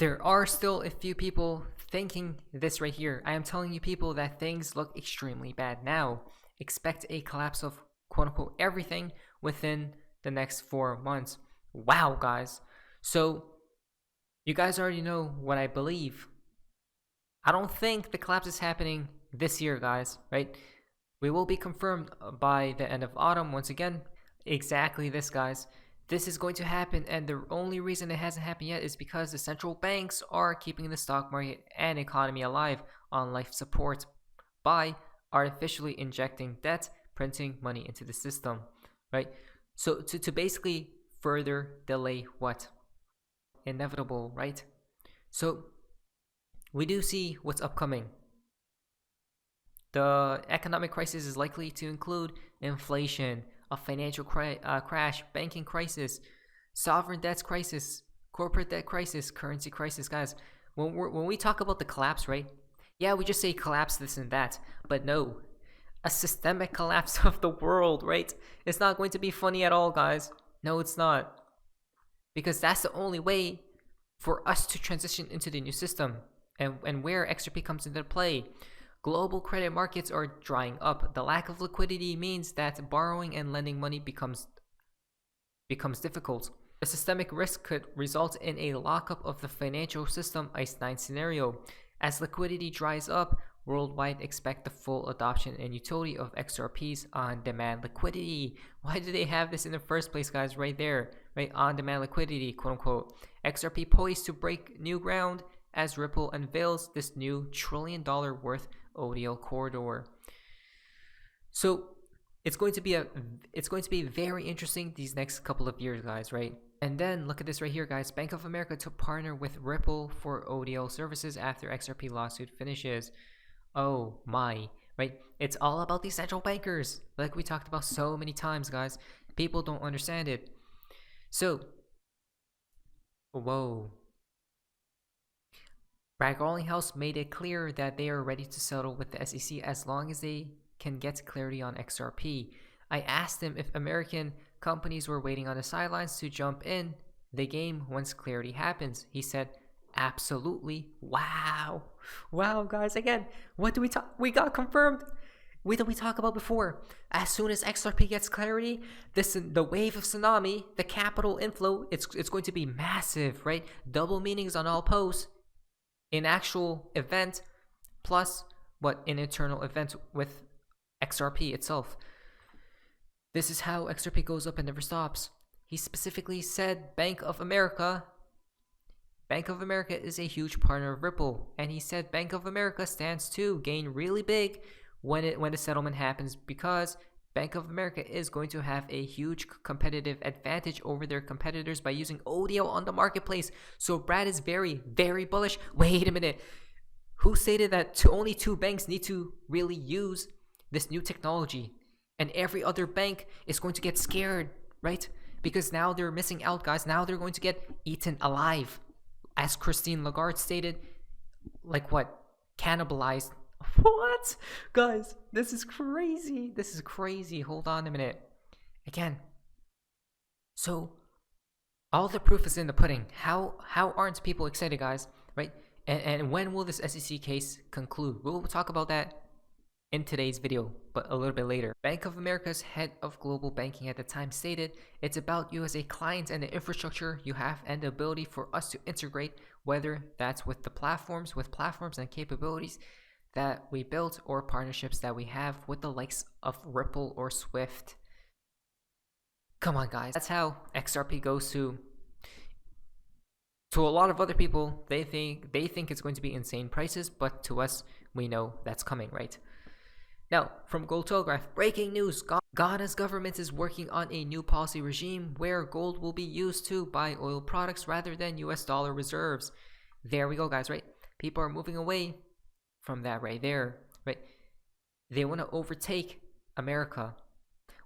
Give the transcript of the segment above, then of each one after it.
There are still a few people thinking this right here. I am telling you people that things look extremely bad now. Expect a collapse of quote unquote everything within the next 4 months. Wow, guys. So you guys already know what I believe. I don't think the collapse is happening this year, guys, right? We will be confirmed by the end of autumn once again. Exactly this, guys. This is going to happen, and the only reason it hasn't happened yet is because the central banks are keeping the stock market and economy alive on life support by artificially injecting debt, printing money into the system, right? So to basically further delay what? Inevitable, right? So we do see what's upcoming. The economic crisis is likely to include inflation, a financial crash, banking crisis, sovereign debt crisis, corporate debt crisis, currency crisis, guys. When we talk about the collapse, right? Yeah, we just say collapse this and that, but no, a systemic collapse of the world, right? It's not going to be funny at all, guys. No, it's not. Because that's the only way for us to transition into the new system and where XRP comes into play. Global credit markets are drying up. The lack of liquidity means that borrowing and lending money becomes difficult. The systemic risk could result in a lockup of the financial system ICE 9 scenario. As liquidity dries up, worldwide expect the full adoption and utility of XRP's on-demand liquidity. Why do they have this in the first place, guys? Right there, right? On-demand liquidity, quote unquote. XRP poised to break new ground as Ripple unveils this new $1 trillion worth ODL corridor. So it's going to be very interesting these next couple of years, guys, right? And then look at this right here, guys. Bank of America to partner with Ripple for ODL services after XRP lawsuit finishes. Oh my, right? It's all about these central bankers, like we talked about so many times, guys. People don't understand it. So, whoa. Bragg-House made it clear that they are ready to settle with the SEC as long as they can get clarity on XRP. I asked him if American companies were waiting on the sidelines to jump in the game once clarity happens. He said, absolutely. Wow. Wow, guys. Again, what do we talk? We got confirmed. What did we talk about before? As soon as XRP gets clarity, the wave of tsunami, the capital inflow, it's going to be massive, right? Double meanings on all posts. In actual event, plus what an internal event with XRP itself. This is how XRP goes up and never stops. He specifically said Bank of America is a huge partner of Ripple, and he said Bank of America stands to gain really big when the settlement happens, because Bank of America is going to have a huge competitive advantage over their competitors by using ODL on the marketplace. So Brad is very, very bullish. Wait a minute. Who stated that only 2 banks need to really use this new technology? And every other bank is going to get scared, right? Because now they're missing out, guys. Now they're going to get eaten alive. As Christine Lagarde stated, like what? Cannibalized. What? Guys, this is crazy. This is crazy. Hold on a minute. Again. So, all the proof is in the pudding. How aren't people excited, guys? Right? And when will this SEC case conclude? We'll talk about that in today's video, but a little bit later. Bank of America's head of global banking at the time stated, it's about you as a client and the infrastructure you have and the ability for us to integrate, whether that's with platforms and capabilities that we built or partnerships that we have with the likes of Ripple or Swift. Come on, guys. That's how XRP goes to a lot of other people. They think it's going to be insane prices, but to us, we know that's coming, right? Now, from Gold Telegraph, breaking news. Ghana's government is working on a new policy regime where gold will be used to buy oil products rather than US dollar reserves. There we go, guys, right? People are moving away from that right there, right? They want to overtake America.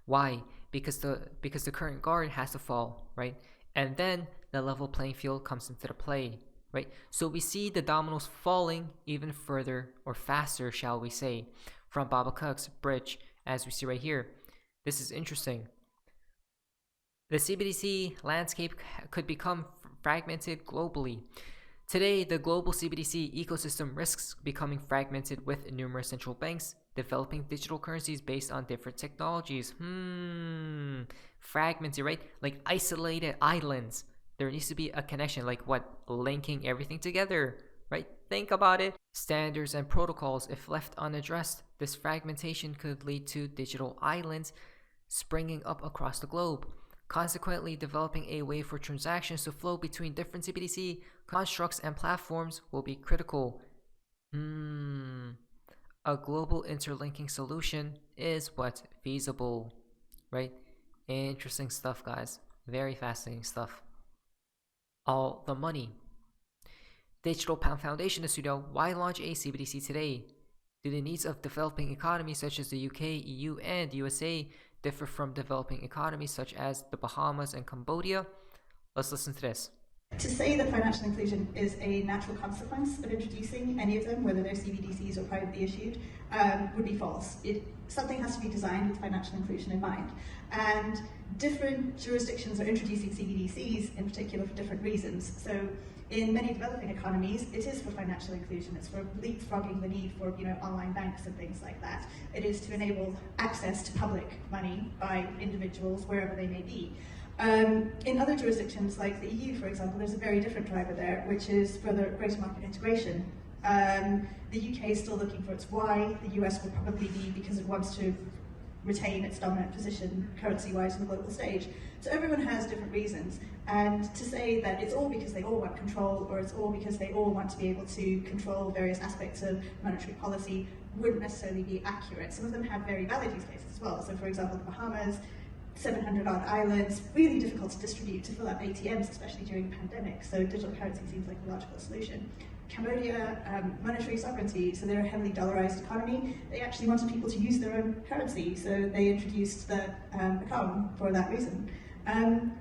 Why? Because the current guard has to fall, right? And then the level playing field comes into the play, right? So we see the dominoes falling even further or faster, shall we say, from Baba Cook's bridge, as we see right here. This is interesting. The CBDC landscape could become fragmented globally. Today, the global CBDC ecosystem risks becoming fragmented with numerous central banks developing digital currencies based on different technologies. Fragmented, right? Like isolated islands. There needs to be a connection, like what? Linking everything together, right? Think about it. Standards and protocols, if left unaddressed, this fragmentation could lead to digital islands springing up across the globe. Consequently, developing a way for transactions to flow between different CBDC constructs and platforms will be critical. A global interlinking solution is what feasible, right? Interesting stuff, guys. Very fascinating stuff. All the money. Digital Pound Foundation is why launch a CBDC today? Do the needs of developing economies such as the UK, EU, and USA differ from developing economies such as the Bahamas and Cambodia? Let's listen to this. To say that financial inclusion is a natural consequence of introducing any of them, whether they're CBDCs or privately issued, would be false. Something has to be designed with financial inclusion in mind. And different jurisdictions are introducing CBDCs in particular for different reasons. So in many developing economies, it is for financial inclusion. It's for leapfrogging the need for online banks and things like that. It is to enable access to public money by individuals wherever they may be. In other jurisdictions like the EU, for example, there's a very different driver there, which is further greater market integration. The UK is still looking for its why. The US will probably be because it wants to retain its dominant position currency-wise on the global stage. So everyone has different reasons, and to say that it's all because they all want control, or it's all because they all want to be able to control various aspects of monetary policy wouldn't necessarily be accurate. Some of them have very valid use cases as well. So for example, the Bahamas, 700 odd islands, really difficult to distribute, to fill up ATMs, especially during the pandemic, so digital currency seems like a logical solution. Cambodia, monetary sovereignty, so they're a heavily dollarized economy. They actually wanted people to use their own currency, so they introduced the account for that reason.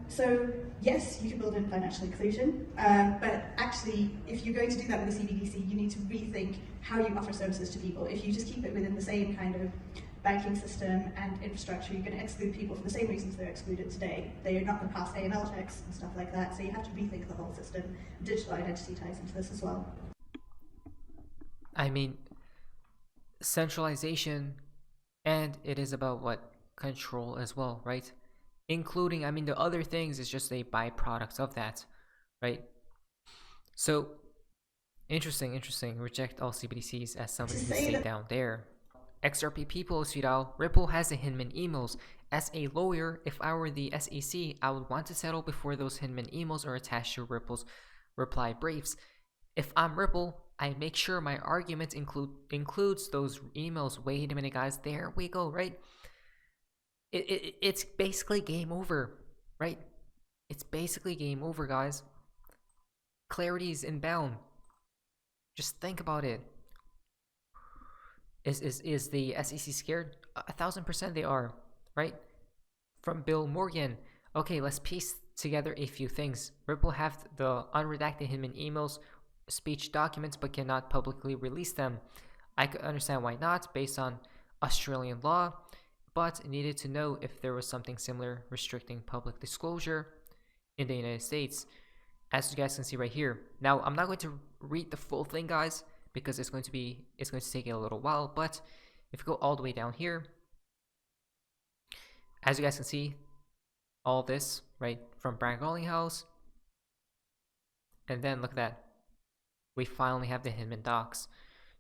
So yes, you can build in financial inclusion, but actually, if you're going to do that with a CBDC, you need to rethink how you offer services to people. If you just keep it within the same kind of banking system and infrastructure, you're going to exclude people for the same reasons they're excluded today. They are not going to pass AML checks and stuff like that, so you have to rethink the whole system. Digital identity ties into this as well. I mean, centralization, and it is about what? Control as well, right? Including, I mean, the other things is just a byproduct of that, right? So, interesting. Reject all CBDCs as somebody who stayed down there. XRP people, Ripple has the Hinman emails. As a lawyer, if I were the SEC, I would want to settle before those Hinman emails are attached to Ripple's reply briefs. If I'm Ripple, I make sure my argument includes those emails. Wait a minute, guys. There we go, right? It's basically game over, right? It's basically game over, guys. Clarity is inbound. Just think about it. Is the SEC scared? 1000% they are, right? From Bill Morgan. Okay, let's piece together a few things. Ripple have the unredacted Hinman emails, speech documents, but cannot publicly release them. I could understand why not, based on Australian law, but needed to know if there was something similar restricting public disclosure in the United States, as you guys can see right here. Now, I'm not going to read the full thing, guys, because it's going to take a little while, but if you go all the way down here, as you guys can see, all this, right, from Brand House, and then look at that, we finally have the Hinman docs.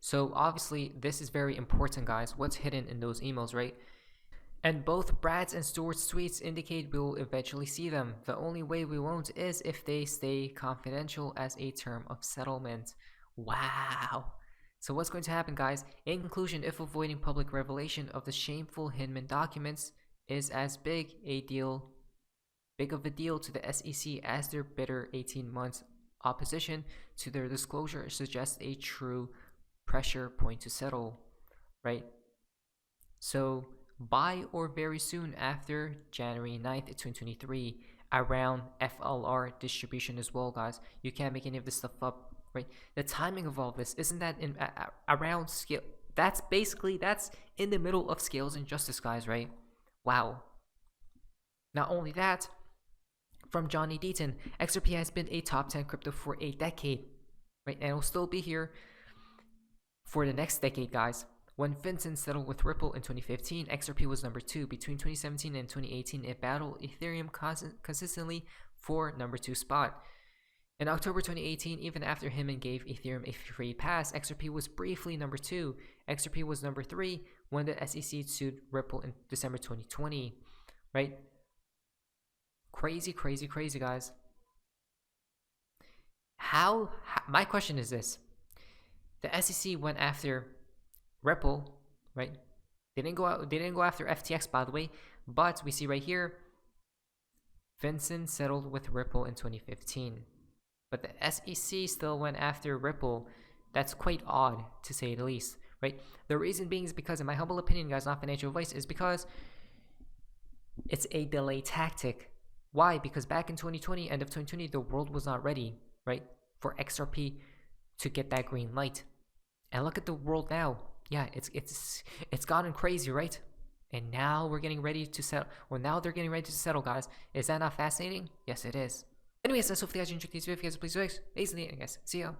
So obviously, this is very important, guys, what's hidden in those emails, right? And both Brad's and Stewart's tweets indicate we will eventually see them. The only way we won't is if they stay confidential as a term of settlement. Wow. So what's going to happen, guys? In conclusion, if avoiding public revelation of the shameful Hinman documents is as big of a deal to the SEC as their bitter 18 months opposition to their disclosure suggests a true pressure point to settle, right? So by or very soon after January 9th, 2023, around FLR distribution as well, guys. You can't make any of this stuff up, right? The timing of all this, isn't that in around scale? That's in the middle of Scales and Justice, guys, right? Wow. Not only that, from Johnny Deaton, XRP has been a top 10 crypto for a decade. right? And it'll still be here for the next decade, guys. When FinCEN settled with Ripple in 2015, XRP was number 2. Between 2017 and 2018, it battled Ethereum consistently for number 2 spot. In October 2018, even after Hinman gave Ethereum a free pass, XRP was briefly number 2. XRP was number 3 when the SEC sued Ripple in December 2020, right? Crazy, crazy, crazy, guys. How my question is this. The SEC went after Ripple, right? They didn't go after FTX, by the way, but we see right here, FinCEN settled with Ripple in 2015. But the SEC still went after Ripple. That's quite odd, to say the least, right? The reason being is because, in my humble opinion, guys, not financial advice, is because it's a delay tactic. Why? Because back in 2020, end of 2020, the world was not ready, right, for XRP to get that green light. And look at the world now. Yeah, it's gotten crazy, right? And now we're getting ready to settle. Well, now they're getting ready to settle, guys. Is that not fascinating? Yes, it is. Anyways, that's hopefully you guys enjoyed this video. If you guys please like, I guess. See ya.